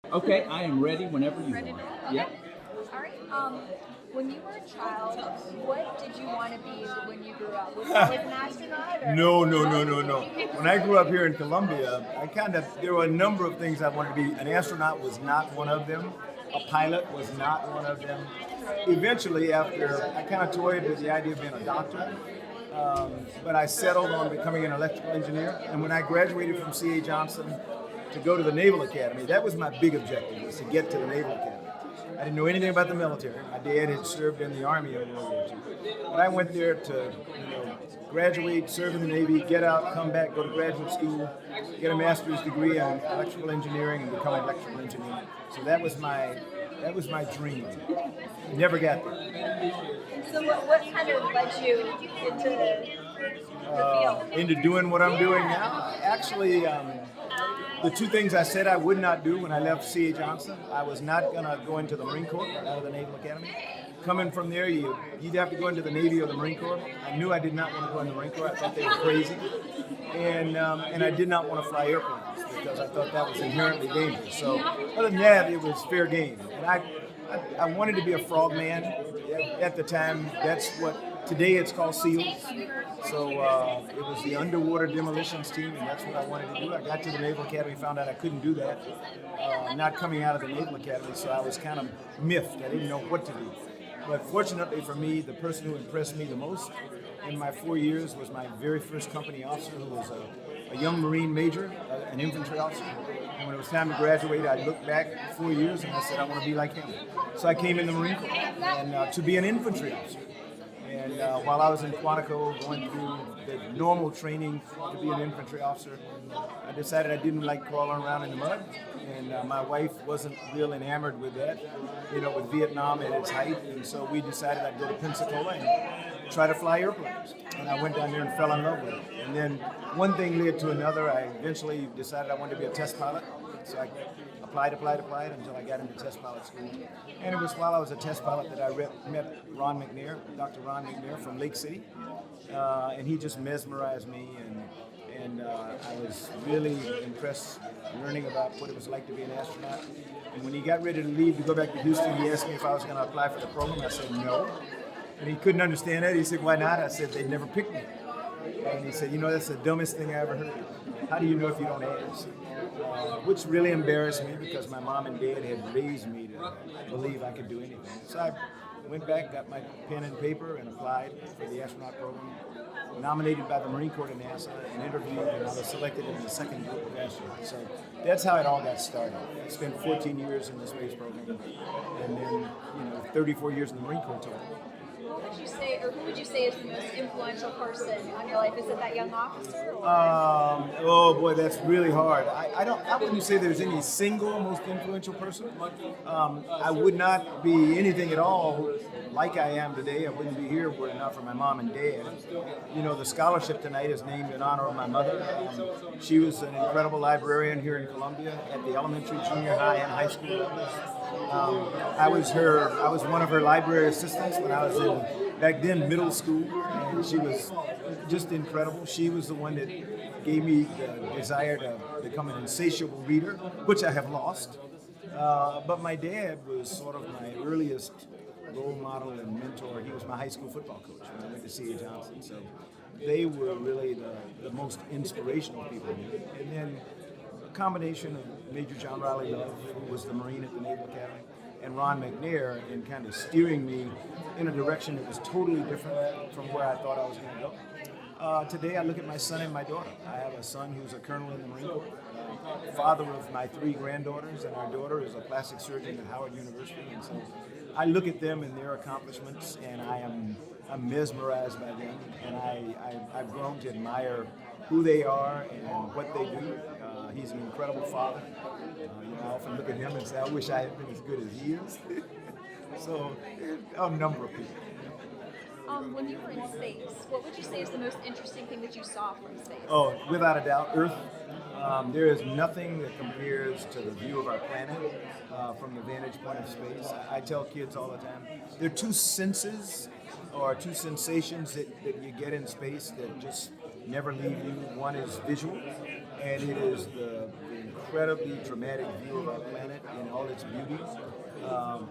Okay, I am ready whenever you Ready to are. go? Yep. Okay. All right. When you were a child, what did you want to be when you grew up? Was it always an astronaut or No, no, no, no, no. When I grew up here in Colombia, there were a number of things I wanted to be. An astronaut was not one of them. A pilot was not one of them. Eventually, after I kind of toyed with the idea of being a doctor, but I settled on becoming an electrical engineer. And when I graduated from C.A. Johnson to go to the Naval Academy, that was my big objective, was to get to the Naval Academy. I didn't know anything about the military. My dad had served in the Army in World War II. But I went there to, graduate, serve in the Navy, get out, come back, go to graduate school, get a master's degree in electrical engineering, and become an electrical engineer. So that was my dream. Never got there. so? What kind of led you into the field? Into doing what I'm doing now. Actually, the two things I said I would not do when I left C.A. Johnson, I was not going to go into the Marine Corps out of the Naval Academy. Coming from there, you'd have to go into the Navy or the Marine Corps. I knew I did not want to go in the Marine Corps. I thought they were crazy. And I did not want to fly airplanes because I thought that was inherently dangerous. So other than that, it was fair game. And I wanted to be a frogman. At the time, that's what, today it's called SEALs. So it was the underwater demolitions team, and that's what I wanted to do. I got to the Naval Academy, found out I couldn't do that, not coming out of the Naval Academy, so I was kind of miffed. I didn't know what to do. But fortunately for me, the person who impressed me the most in my 4 years was my very first company officer, who was a young Marine major, an infantry officer. And when it was time to graduate, I looked back 4 years and I said, I want to be like him. So I came in the Marine Corps and to be an infantry officer. And while I was in Quantico going through the normal training to be an infantry officer, I decided I didn't like crawling around in the mud. And my wife wasn't real enamored with that, with Vietnam at its height. And so we decided I'd go to Pensacola and try to fly airplanes. And I went down there and fell in love with it. And then one thing led to another. I eventually decided I wanted to be a test pilot. So I applied until I got into test pilot school. And it was while I was a test pilot that I met Ron McNair, Dr. Ron McNair from Lake City. And he just mesmerized me, and I was really impressed learning about what it was like to be an astronaut. And when he got ready to leave to go back to Houston, he asked me if I was going to apply for the program. I said no. And he couldn't understand that. He said, why not? I said, they'd never picked me. And he said, that's the dumbest thing I ever heard. How do you know if you don't ask? Which really embarrassed me because my mom and dad had raised me to believe I could do anything. So I went back, got my pen and paper, and applied for the astronaut program. Nominated by the Marine Corps to NASA, and interviewed, and I was selected in the second group of astronauts. So that's how it all got started. I spent 14 years in the space program, and then 34 years in the Marine Corps total. What would you say, or who would you say is the most influential person on your life? Is it that young officer? Or? Oh boy, that's really hard. I wouldn't say there's any single most influential person. I would not be anything at all like I am today. I wouldn't be here were it not for my mom and dad. The scholarship tonight is named in honor of my mother. She was an incredible librarian here in Columbia at the elementary, junior high, and high school levels. I was one of her library assistants when I was in, back then, middle school, and she was just incredible. She was the one that gave me the desire to become an insatiable reader, which I have lost. But my dad was sort of my earliest role model and mentor. He was my high school football coach when I went to C.A. Johnson. So they were really the most inspirational people. And then a combination of Major John Riley Love, who was the Marine at the Naval Academy, and Ron McNair in kind of steering me in a direction that was totally different from where I thought I was going to go. Today I look at my son and my daughter. I have a son who's a colonel in the Marine Corps, father of my 3 granddaughters, and our daughter is a plastic surgeon at Howard University. And so I look at them and their accomplishments, and I'm mesmerized by them, and I've grown to admire who they are and what they do. He's an incredible father. I often look at him and say, I wish I had been as good as he is. So, a number of people. When you were in space, what would you say is the most interesting thing that you saw from space? Oh, without a doubt, Earth. There is nothing that compares to the view of our planet from the vantage point of space. I tell kids all the time, there are 2 senses or 2 sensations that you get in space that just never leave you. One is visual, and it is the incredibly dramatic view of our planet in all its beauty.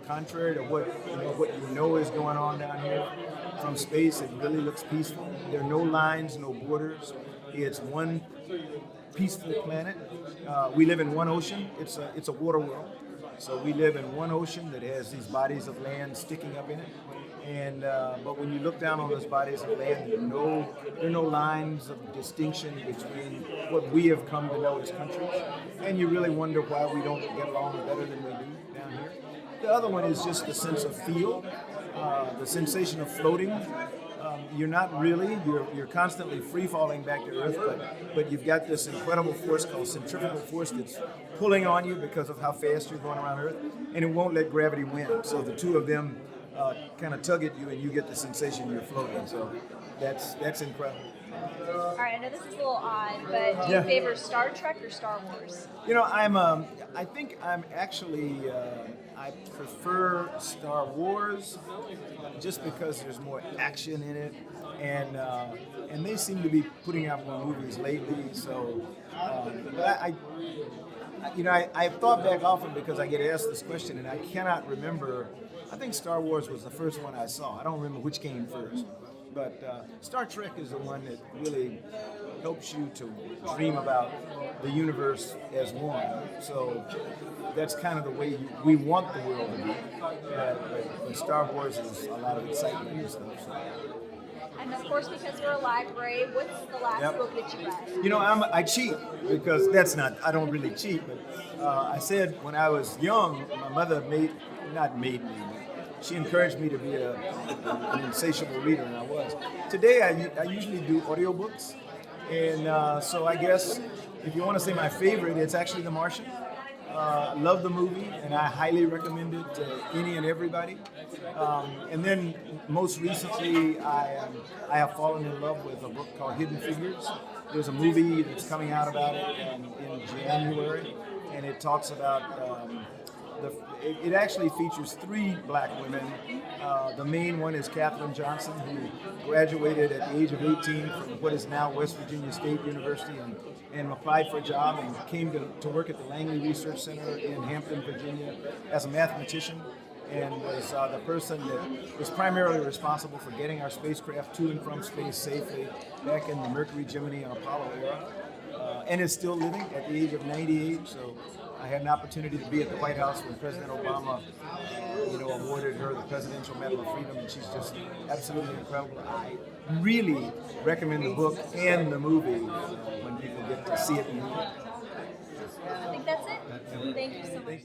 Contrary to what you know is going on down here from space, it really looks peaceful. There are no lines, no borders. It's one peaceful planet. We live in one ocean. It's a water world. So we live in one ocean that has these bodies of land sticking up in it. And but when you look down on those bodies of land, there are no lines of distinction between what we have come to know as countries. And you really wonder why we don't get along better than we do down here. The other one is just the sense of feel, the sensation of floating. You're not really, you're constantly free falling back to Earth, but you've got this incredible force called centrifugal force that's pulling on you because of how fast you're going around Earth, and it won't let gravity win. So the two of them kind of tug at you, and you get the sensation you're floating. So that's incredible. All right, I know this is a little odd, but do you favor Star Trek or Star Wars? You know, I think I'm actually, I prefer Star Wars just because there's more action in it, and they seem to be putting out more movies lately. So, but I've thought back often because I get asked this question, and I cannot remember. I think Star Wars was the first one I saw. I don't remember which came first. But Star Trek is the one that really helps you to dream about the universe as one. So that's kind of the way we want the world to be. But Star Wars is a lot of excitement and stuff. So. And of course, because you're a library, what's the last book that you read? You know, I cheat because I don't really cheat, but I said when I was young, my mother not made me, she encouraged me to be an insatiable reader, and I was. Today, I usually do audiobooks, and so I guess if you want to say my favorite, it's actually The Martian. Love the movie, and I highly recommend it to any and everybody. And then most recently, I have fallen in love with a book called Hidden Figures. There's a movie that's coming out about it in January, and it talks about it actually features 3 black women. The main one is Katherine Johnson, who graduated at the age of 18 from what is now West Virginia State University and applied for a job and came to work at the Langley Research Center in Hampton, Virginia as a mathematician, and was the person that was primarily responsible for getting our spacecraft to and from space safely back in the Mercury, Gemini, and Apollo era. And is still living at the age of 98. So I had an opportunity to be at the White House when President Obama, awarded her the Presidential Medal of Freedom, and she's just absolutely incredible. I really recommend the book and the movie when people get to see it and read it. I think that's it. Thank you so much.